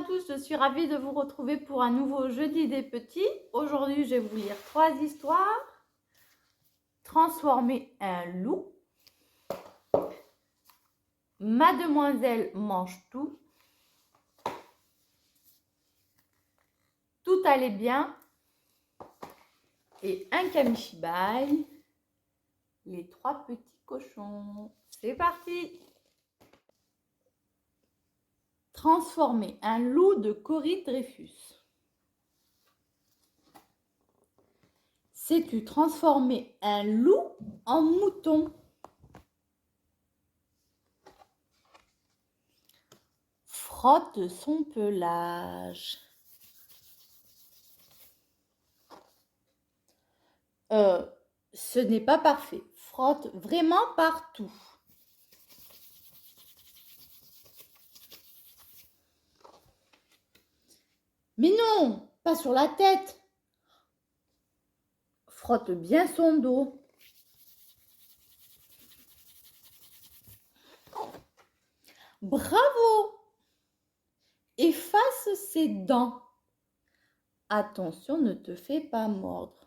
tous, je suis ravie de vous retrouver pour un nouveau Jeudi des Petits. Aujourd'hui, je vais vous lire 3 histoires. Transformer un loup. Mademoiselle mange tout. Tout allait bien. Et un kamishibai. Les 3 petits cochons. C'est parti! Transformer un loup de Cory Dreyfus. Sais-tu transformer un loup en mouton? Frotte son pelage. Ce n'est pas parfait. Frotte vraiment partout. Mais non, pas sur la tête. Frotte bien son dos. Bravo! Efface ses dents. Attention, ne te fais pas mordre.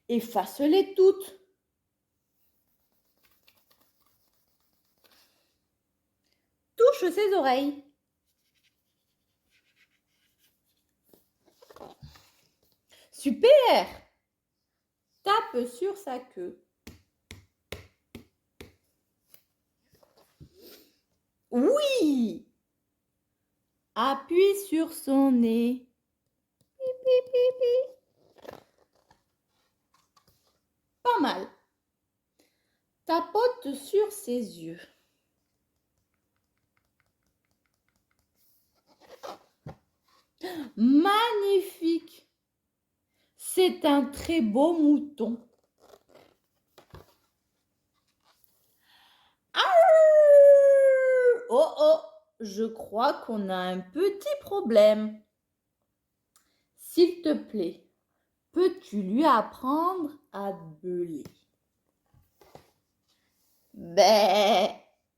Efface-les toutes. Touche ses oreilles. Super! Tape sur sa queue. Oui! Appuie sur son nez. Pi, pi, pi, pi. Pas mal. Tapote sur ses yeux. Magnifique! C'est un très beau mouton. Oh oh, je crois qu'on a un petit problème. S'il te plaît, peux-tu lui apprendre à beuler? Bé,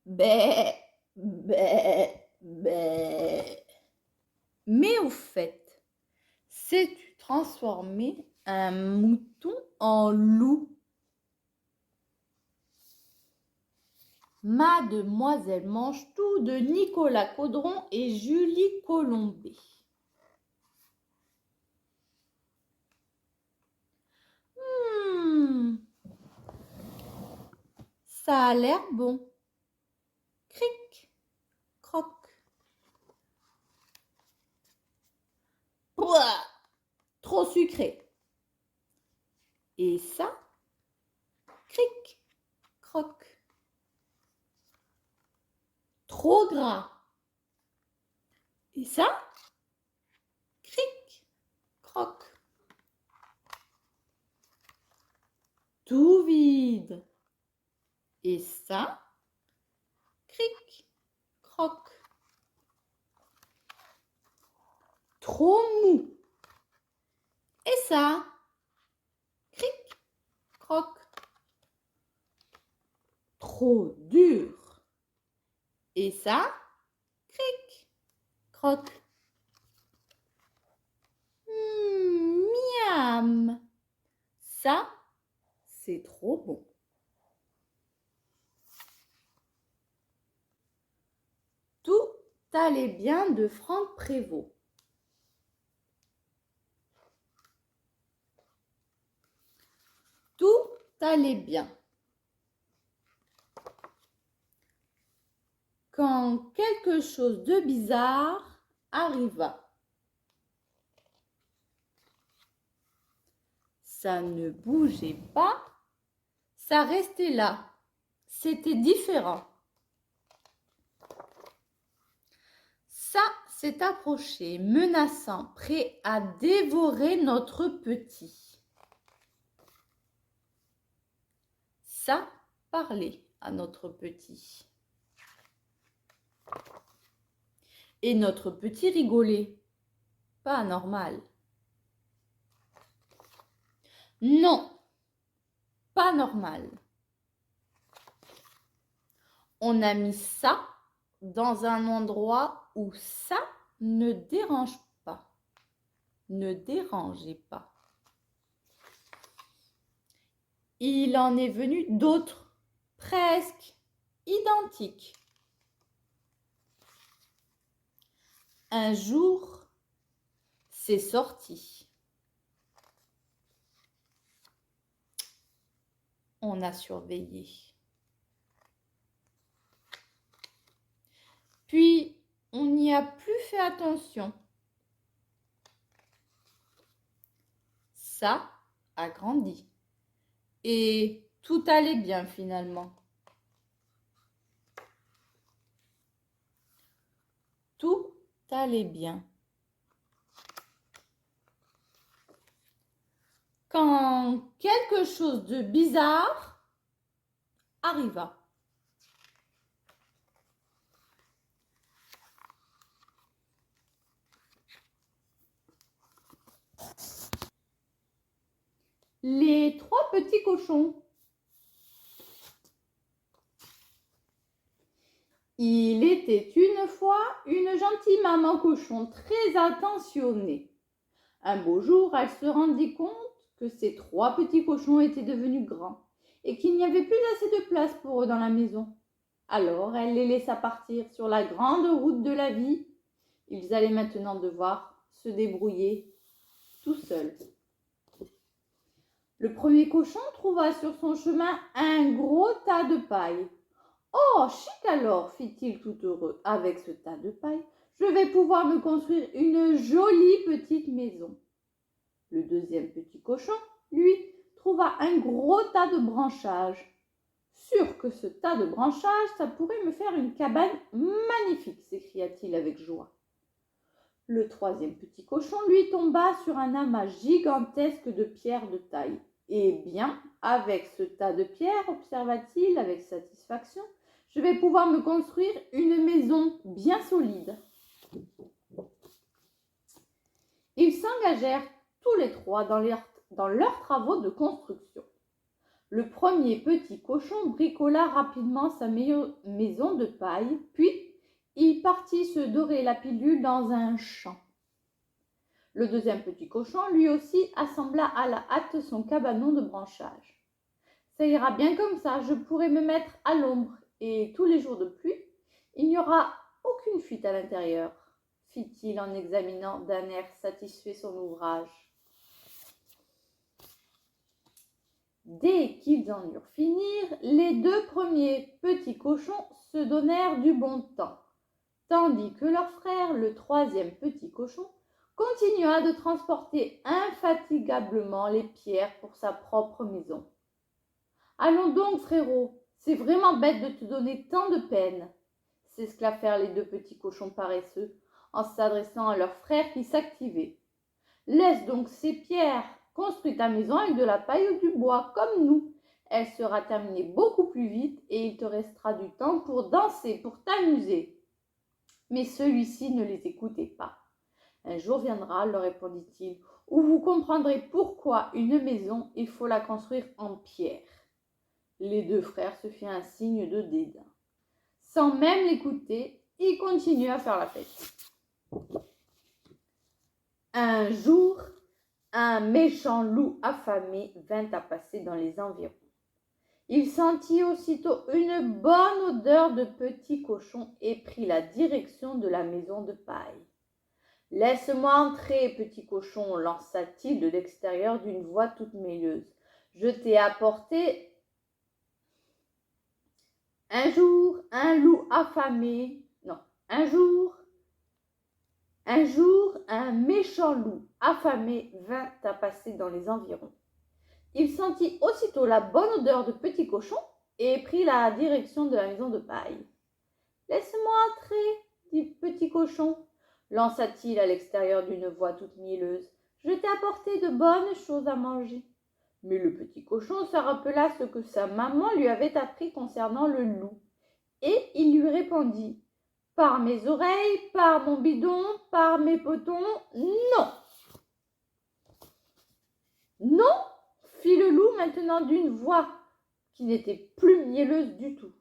bé, bé, bé. Mais au fait, sais-tu transformer un mouton en loup? Mademoiselle mange tout de Nicolas Caudron et Julie Colombet. Ça a l'air bon. Cric, croc. Pouah, trop sucré. Et ça, cric, croc. Trop gras. Et ça, cric, croc. Tout vide. Et ça, cric, croc. Trop mou. Et ça, cric, croc. Trop dur. Et ça, cric, croc. Miam. Ça, c'est trop bon. Tout allait bien de Franck Prévost. Tout allait bien. Quand quelque chose de bizarre arriva. Ça ne bougeait pas, ça restait là. C'était différent. Ça s'est approché, menaçant, prêt à dévorer notre petit. Ça parlait à notre petit. Et notre petit rigolait. Pas normal. Non, pas normal. On a mis ça dans un endroit où ça ne dérange pas. Ne dérangez pas. Il en est venu d'autres, presque identiques. Un jour, c'est sorti. On a surveillé. Puis, on n'y a plus fait attention. Ça a grandi. Et tout allait bien finalement. Tout allait bien. Quand quelque chose de bizarre arriva. Les trois petits cochons. Il était une fois une gentille maman cochon très attentionnée. Un beau jour, elle se rendit compte que ces trois petits cochons étaient devenus grands et qu'il n'y avait plus assez de place pour eux dans la maison. Alors, elle les laissa partir sur la grande route de la vie. Ils allaient maintenant devoir se débrouiller tout seuls. Le premier cochon trouva sur son chemin un gros tas de paille. « Oh, chic alors !» fit-il tout heureux. « Avec ce tas de paille, je vais pouvoir me construire une jolie petite maison. » Le deuxième petit cochon, lui, trouva un gros tas de branchages. « Sûr que ce tas de branchages, ça pourrait me faire une cabane magnifique !» s'écria-t-il avec joie. Le troisième petit cochon, lui, tomba sur un amas gigantesque de pierres de taille. « Eh bien, avec ce tas de pierres, observa-t-il avec satisfaction, je vais pouvoir me construire une maison bien solide. » Ils s'engagèrent tous les trois dans leurs travaux de construction. Le premier petit cochon bricola rapidement sa maison de paille, puis il partit se dorer la pilule dans un champ. Le deuxième petit cochon, lui aussi, assembla à la hâte son cabanon de branchages. « Ça ira bien comme ça, je pourrai me mettre à l'ombre, et tous les jours de pluie, il n'y aura aucune fuite à l'intérieur, » fit-il en examinant d'un air satisfait son ouvrage. Dès qu'ils en eurent fini, les deux premiers petits cochons se donnèrent du bon temps, tandis que leur frère, le troisième petit cochon, continua de transporter infatigablement les pierres pour sa propre maison. « Allons donc, frérot, c'est vraiment bête de te donner tant de peine, » s'esclaffèrent les deux petits cochons paresseux en s'adressant à leur frère qui s'activait. « Laisse donc ces pierres, construis ta maison avec de la paille ou du bois, comme nous. Elle sera terminée beaucoup plus vite et il te restera du temps pour danser, pour t'amuser. » Mais celui-ci ne les écoutait pas. « Un jour viendra, leur répondit-il, où vous comprendrez pourquoi une maison, il faut la construire en pierre. » Les deux frères se firent un signe de dédain. Sans même l'écouter, ils continuaient à faire la fête. Un jour, un méchant loup affamé vint à passer dans les environs. Il sentit aussitôt une bonne odeur de petits cochons et prit la direction de la maison de paille. « Laisse-moi entrer, petit cochon, lança-t-il de l'extérieur d'une voix toute mielleuse. Je t'ai apporté... » Un jour, un méchant loup affamé vint à passer dans les environs. Il sentit aussitôt la bonne odeur de petits cochons et prit la direction de la maison de paille. « Laisse-moi entrer, dit petit cochon, lança-t-il à l'extérieur d'une voix toute mielleuse. Je t'ai apporté de bonnes choses à manger. » Mais le petit cochon se rappela ce que sa maman lui avait appris concernant le loup, et il lui répondit « Par mes oreilles, par mon bidon, par mes potons, non !»« Non !» fit le loup maintenant d'une voix qui n'était plus mielleuse du tout.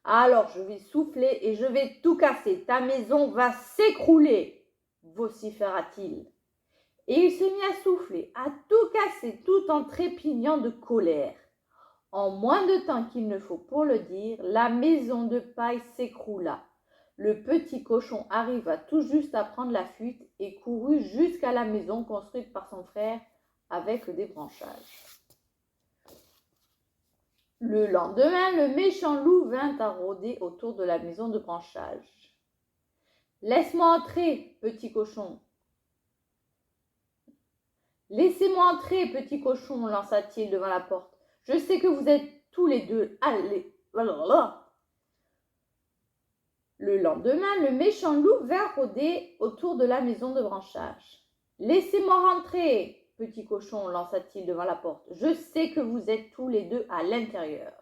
Alors je vais souffler et je vais tout casser. Ta maison va s'écrouler, vociféra-t-il. Et il se mit à souffler, à tout casser, tout en trépignant de colère. En moins de temps qu'il ne faut pour le dire, la maison de paille s'écroula. Le petit cochon arriva tout juste à prendre la fuite et courut jusqu'à la maison construite par son frère avec des branchages. Le lendemain, le méchant loup vint à rôder autour de la maison de branchage. « Laisse-moi entrer, petit cochon. »« Laissez-moi entrer, petit cochon, lança-t-il devant la porte. Je sais que vous êtes tous les deux. Allez. » Le lendemain, le méchant loup vint rôder autour de la maison de branchage. « Laissez-moi rentrer, petit cochon, lança-t-il devant la porte. Je sais que vous êtes tous les deux à l'intérieur. »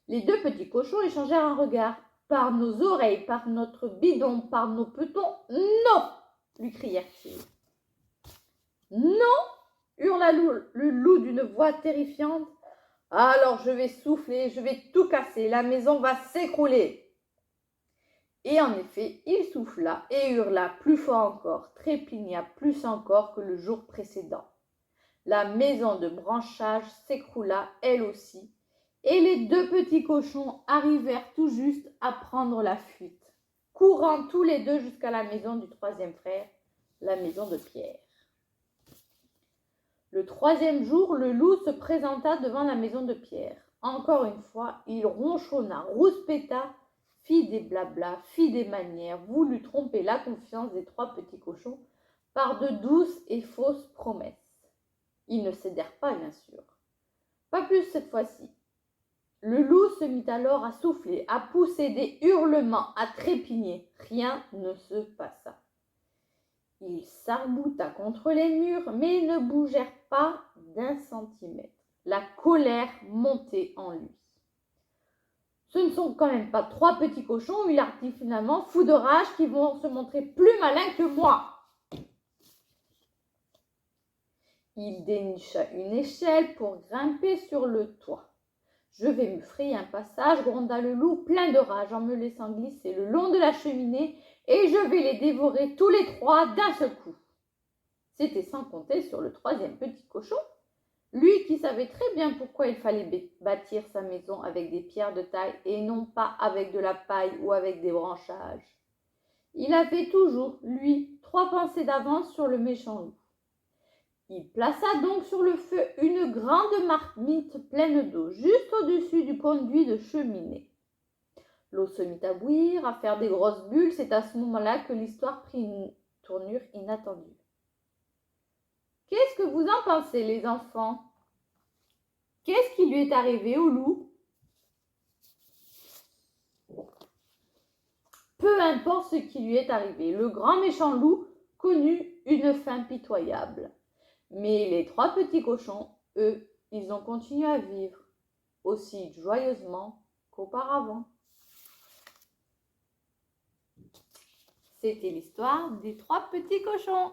Les deux petits cochons échangèrent un regard. « Par nos oreilles, par notre bidon, par nos petons, non !» lui crièrent-ils. « Non !» hurla le loup d'une voix terrifiante. « Alors je vais souffler, je vais tout casser, la maison va s'écrouler. » Et en effet, il souffla et hurla plus fort encore, trépigna plus encore que le jour précédent. La maison de branchage s'écroula elle aussi, et les deux petits cochons arrivèrent tout juste à prendre la fuite, courant tous les deux jusqu'à la maison du troisième frère, la maison de Pierre. Le troisième jour, le loup se présenta devant la maison de Pierre. Encore une fois, il ronchonna, rouspéta, fit des blablas, fit des manières, voulut tromper la confiance des trois petits cochons par de douces et fausses promesses. Ils ne cédèrent pas, bien sûr. Pas plus cette fois-ci. Le loup se mit alors à souffler, à pousser des hurlements, à trépigner. Rien ne se passa. Il s'arc-bouta contre les murs, mais ils ne bougèrent pas d'un centimètre. La colère montait en lui. Ce ne sont quand même pas trois petits cochons, il dit finalement, fous de rage, qui vont se montrer plus malins que moi. Il dénicha une échelle pour grimper sur le toit. Je vais me frayer un passage, gronda le loup, plein de rage, en me laissant glisser le long de la cheminée, et je vais les dévorer tous les trois d'un seul coup. C'était sans compter sur le troisième petit cochon, lui qui savait très bien pourquoi il fallait bâtir sa maison avec des pierres de taille et non pas avec de la paille ou avec des branchages. Il avait toujours, lui, trois pensées d'avance sur le méchant loup. Il plaça donc sur le feu une grande marmite pleine d'eau, juste au-dessus du conduit de cheminée. L'eau se mit à bouillir, à faire des grosses bulles. C'est à ce moment-là que l'histoire prit une tournure inattendue. Qu'est-ce que vous en pensez, les enfants? Qu'est-ce qui lui est arrivé au loup? Peu importe ce qui lui est arrivé, le grand méchant loup connut une fin pitoyable. Mais les trois petits cochons, eux, ils ont continué à vivre aussi joyeusement qu'auparavant. C'était l'histoire des trois petits cochons.